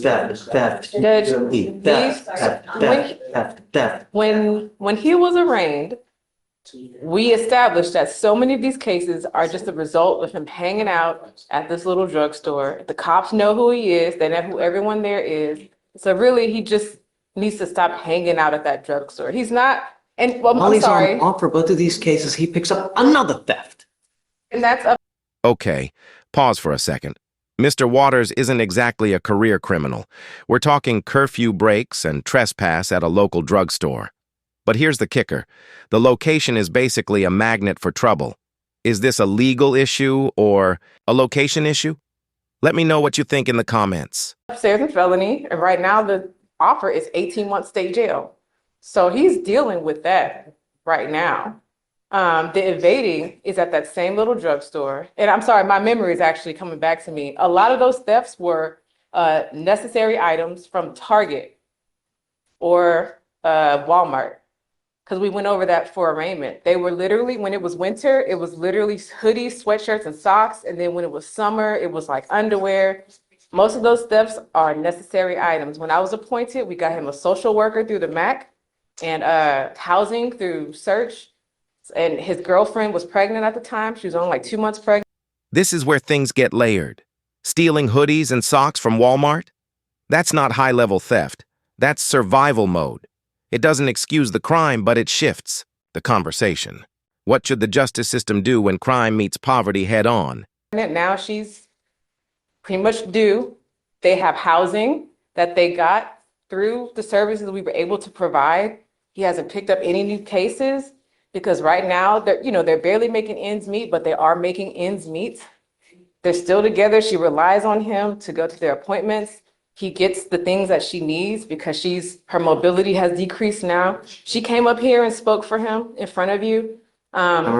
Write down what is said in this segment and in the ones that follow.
Theft. Judge, Theft. when he was arraigned, we established that so many of these cases are just a result of him hanging out at this little drugstore. The cops know who he is, they know who everyone there is. So really, he just needs to stop hanging out at that drugstore. He's not, and well, While I'm he's on sorry, off for both of these cases, he picks up another theft. and that's up. Okay, pause for a second. Mr. Waters isn't exactly a career criminal. We're talking curfew breaks and trespass at a local drugstore. But here's the kicker. The location is basically a magnet for trouble. Is this a legal issue or a location issue? Let me know what you think in the comments. Upstairs a felony, and right now the offer is 18 months state jail. So he's dealing with that right now. The evading is at that same little drugstore. And I'm sorry, my memory is actually coming back to me. A lot of those thefts were necessary items from Target or Walmart, because we went over that for arraignment. They were literally, when it was winter, it was literally hoodies, sweatshirts, and socks. And then when it was summer, it was like underwear. Most of those thefts are necessary items. When I was appointed, we got him a social worker through the MAC and housing through Search. And his girlfriend was pregnant at the time. She was only like 2 months pregnant. This is where things get layered. Stealing hoodies and socks from Walmart? That's not high-level theft. That's survival mode. It doesn't excuse the crime, but it shifts the conversation. What should the justice system do when crime meets poverty head-on? Now she's pretty much due. They have housing that they got through the services we were able to provide. He hasn't picked up any new cases because right now they're barely making ends meet, but they are making ends meet. They're still together. She relies on him to go to their appointments. He gets the things that she needs because her mobility has decreased now. She came up here and spoke for him in front of you.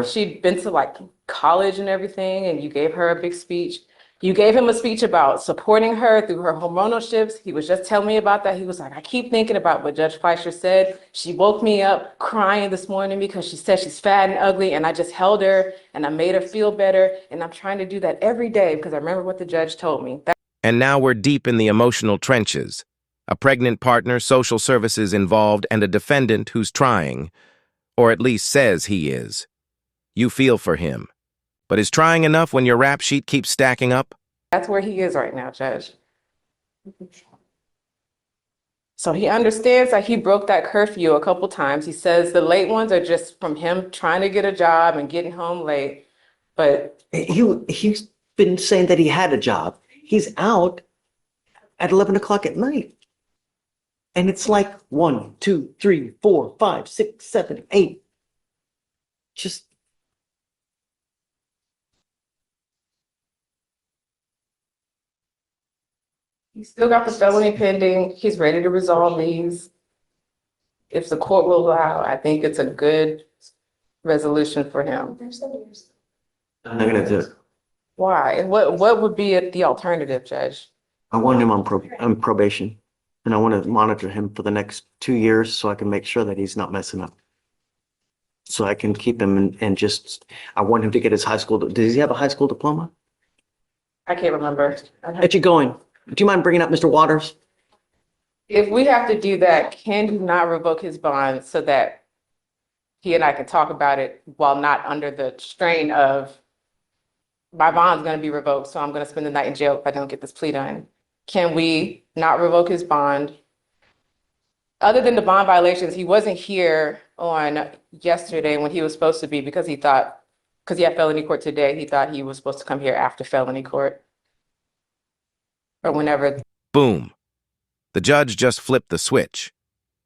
She'd been to like college and everything, and you gave her a big speech. You gave him a speech about supporting her through her hormonal shifts. He was just telling me about that. He was like, I keep thinking about what Judge Fleischer said. She woke me up crying this morning because she said she's fat and ugly, and I just held her and I made her feel better. And I'm trying to do that every day because I remember what the judge told me. And now we're deep in the emotional trenches. A pregnant partner, social services involved, and a defendant who's trying, or at least says he is. You feel for him. But is trying enough when your rap sheet keeps stacking up? That's where he is right now, Judge. So he understands that he broke that curfew a couple times. He says the late ones are just from him trying to get a job and getting home late. But He's been saying that he had a job. He's out at 11 o'clock at night. And it's like 1, 2, 3, 4, 5, 6, 7, 8. Just. he's still got the felony pending. He's ready to resolve these. If the court will allow, I think it's a good resolution for him. I'm not gonna do it. Why? What would be the alternative, Judge? I want him on probation, and I want to monitor him for the next 2 years so I can make sure that he's not messing up. So I can keep him and I want him to get his high school. Does he have a high school diploma? I can't remember. Get you going. Do you mind bringing up Mr. Waters? If we have to do that, can you not revoke his bond so that he and I can talk about it while not under the strain of my bond's going to be revoked, so I'm going to spend the night in jail if I don't get this plea done? Can we not revoke his bond? Other than the bond violations, he wasn't here on yesterday when he was supposed to be because he had felony court today. He thought he was supposed to come here after felony court or whenever. Boom. The judge just flipped the switch.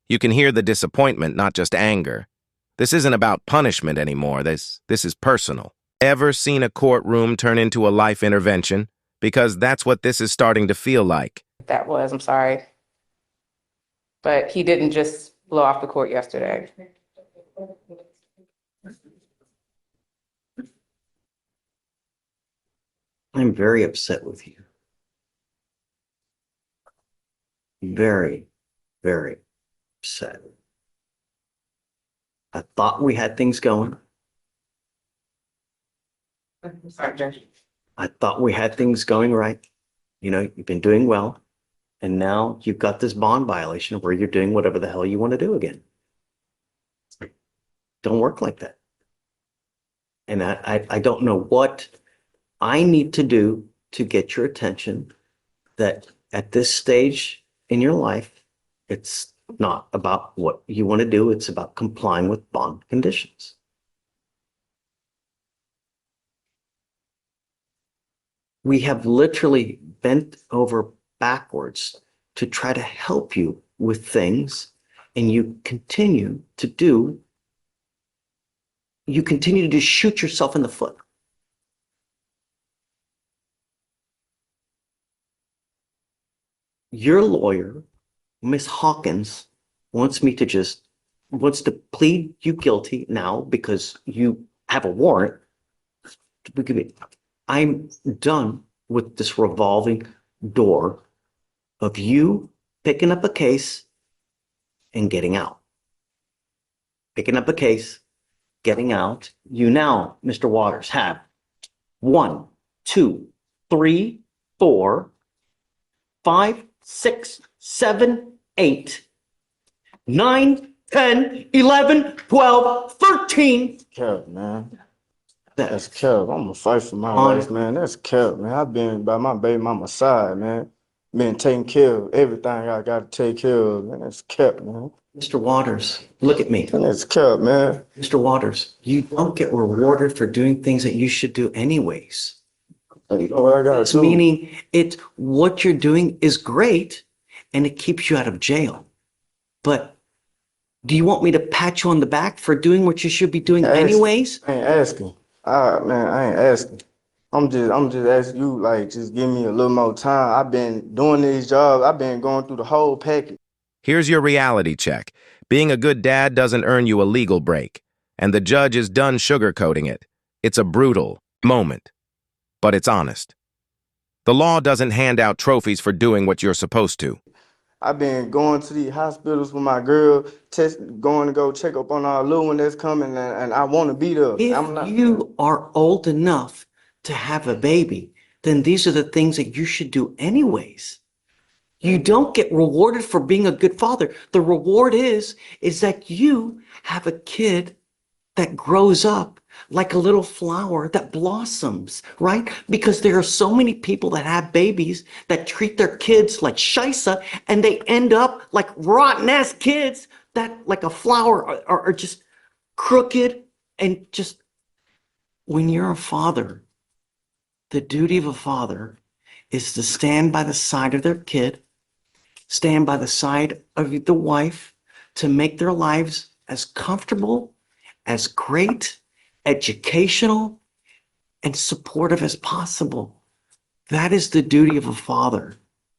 You can hear the disappointment, not just anger. This isn't about punishment anymore. This is personal. Ever seen a courtroom turn into a life intervention? Because that's what this is starting to feel like. I'm sorry. But he didn't just blow off the court yesterday. I'm very upset with you. Very, very upset. I thought we had things going. I'm sorry, Judge. I thought we had things going right. You've been doing well. And now you've got this bond violation where you're doing whatever the hell you want to do again. Don't work like that. And I don't know what I need to do to get your attention that at this stage in your life, it's not about what you want to do. It's about complying with bond conditions. We have literally bent over backwards to try to help you with things, and you continue to shoot yourself in the foot. Your lawyer, Miss Hawkins, wants to plead you guilty now because you have a warrant. I'm done with this revolving door of you picking up a case and getting out. Picking up a case, getting out. You now, Mr. Waters, have 1, 2, 3, 4, 5, 6, 7, 8, 9, 10, 11, 12, 13. Cap, man. That's cap. I'm gonna fight for my life, man. That's cap, man. I've been by my baby mama's side, man. Been taking care of everything I gotta take care of, man. That's cap, man. Mr. Waters, look at me. That's cap, man. Mr. Waters, you don't get rewarded for doing things that you should do anyways. You know what I gotta It's do? meaning what you're doing is great and it keeps you out of jail. But do you want me to pat you on the back for doing what you should be doing anyways? I ain't asking. Man, I ain't asking. I'm just asking you, like, just give me a little more time. I've been doing these jobs. I've been going through the whole package. Here's your reality check. Being a good dad doesn't earn you a legal break, and the judge is done sugarcoating it. It's a brutal moment, but it's honest. The law doesn't hand out trophies for doing what you're supposed to. I've been going to these hospitals with my girl, going to go check up on our little one that's coming, and I want to be there. If you are old enough to have a baby, then these are the things that you should do anyways. You don't get rewarded for being a good father. The reward is that you have a kid that grows up like a little flower that blossoms, right? Because there are so many people that have babies that treat their kids like shisa, and they end up like rotten-ass kids that, like a flower, are just crooked. And just, when you're a father, the duty of a father is to stand by the side of their kid, stand by the side of the wife, to make their lives as comfortable, as great, educational, and supportive as possible. That is the duty of a father,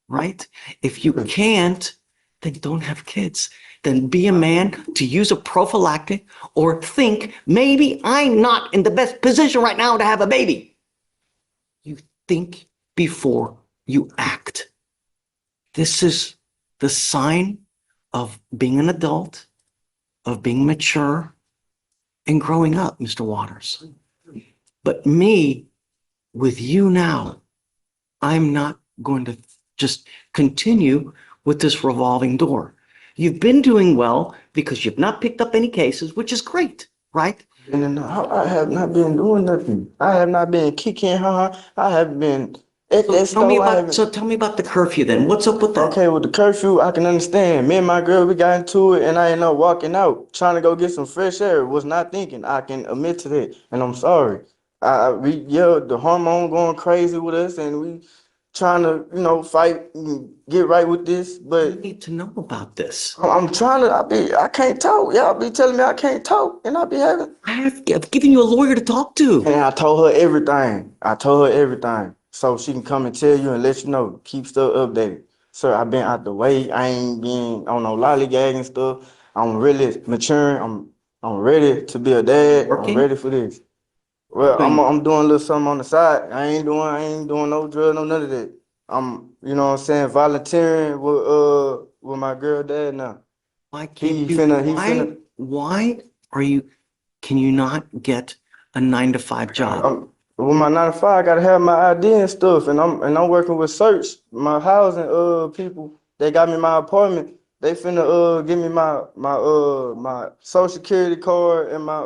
right? If you can't, then don't have kids. Then be a man to use a prophylactic, or think, maybe I'm not in the best position right now to have a baby. You think before you act. This is the sign of being an adult, of being mature, and growing up, Mr. Waters. But me, with you now, I'm not going to just continue with this revolving door. You've been doing well because you've not picked up any cases, which is great, right? And I have not been doing nothing. I have not been kicking her. I have been at that store. So tell me about the curfew then. What's up with that? Okay, with the curfew, I can understand. Me and my girl, we got into it, and I ended up walking out, trying to go get some fresh air. Was not thinking. I can admit to that, and I'm sorry. We yelled, the hormone going crazy with us, and we trying to, fight and get right with this. You But need to know about this. I'm trying to. I can't talk. Y'all be telling me I can't talk, and I be having. I've given you a lawyer to talk to. And I told her everything. So she can come and tell you and let you know. Keep stuff updated. Sir, I've been out the way. I ain't been on no lollygagging stuff. I'm really maturing. I'm ready to be a dad. Working? I'm ready for this. Well, I'm doing a little something on the side. I ain't doing no drug, no none of that. I'm, you know what I'm saying, volunteering with my girl dad now. Why can't He you? finna. Why can you not get a 9-to-5 job? with my 9 to 5, I gotta have my ID and stuff, and I'm working with search, my housing people. They got me my apartment. They finna give me my social security card and my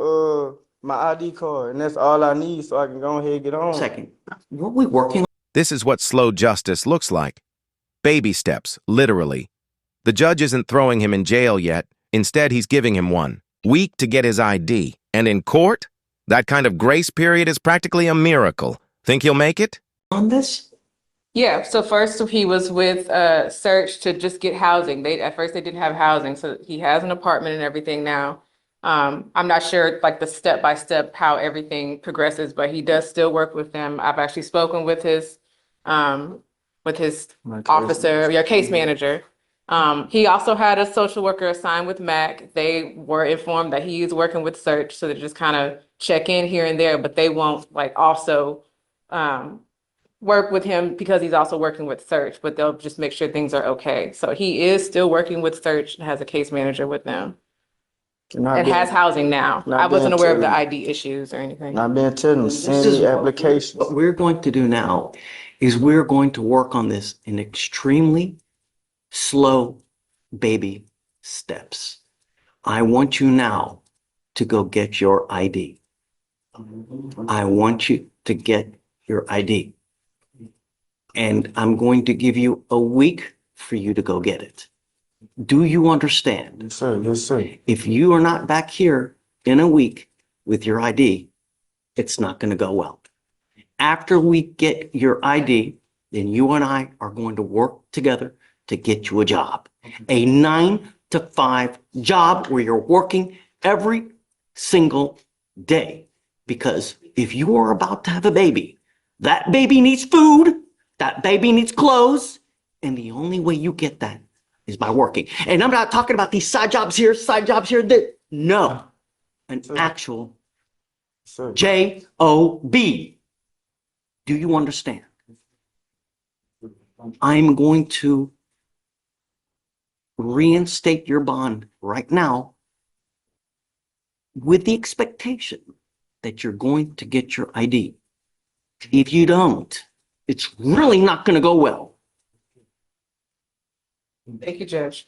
ID card, and that's all I need so I can go ahead and get on. Second, what we working This is what slow justice looks like. Baby steps, literally. The judge isn't throwing him in jail yet. Instead, he's giving him one. Week to get his ID. And in court? That kind of grace period is practically a miracle. Think he'll make it? on this? Yeah, so first he was with Search to just get housing. At first they didn't have housing, so he has an apartment and everything now. I'm not sure like the step by step how everything progresses, but he does still work with them. I've actually spoken with his officer, your case manager. He also had a social worker assigned with MAC. They were informed that he is working with Search, so they just kind of check in here and there, but they won't like also work with him because he's also working with Search, but they'll just make sure things are okay. So he is still working with Search and has a case manager with them and has housing now. I wasn't aware of the ID issues or anything. Not being telling them, This send is me applications. what we're going to do now is we're going to work on this in extremely slow baby steps. I want you now to go get your ID. I want you to get your ID. And I'm going to give you a week for you to go get it. Do you understand? Yes, sir. Yes, sir. If you are not back here in a week with your ID, it's not going to go well. After we get your ID, then you and I are going to work together to get you a job. A 9 to 5 job where you're working every single day. Because if you are about to have a baby, that baby needs food, that baby needs clothes, and the only way you get that is by working. And I'm not talking about these side jobs here, there. No, an actual Sir. job. Do you understand? I'm going to reinstate your bond right now with the expectation that you're going to get your ID. If you don't, it's really not going to go well. Thank you, Judge.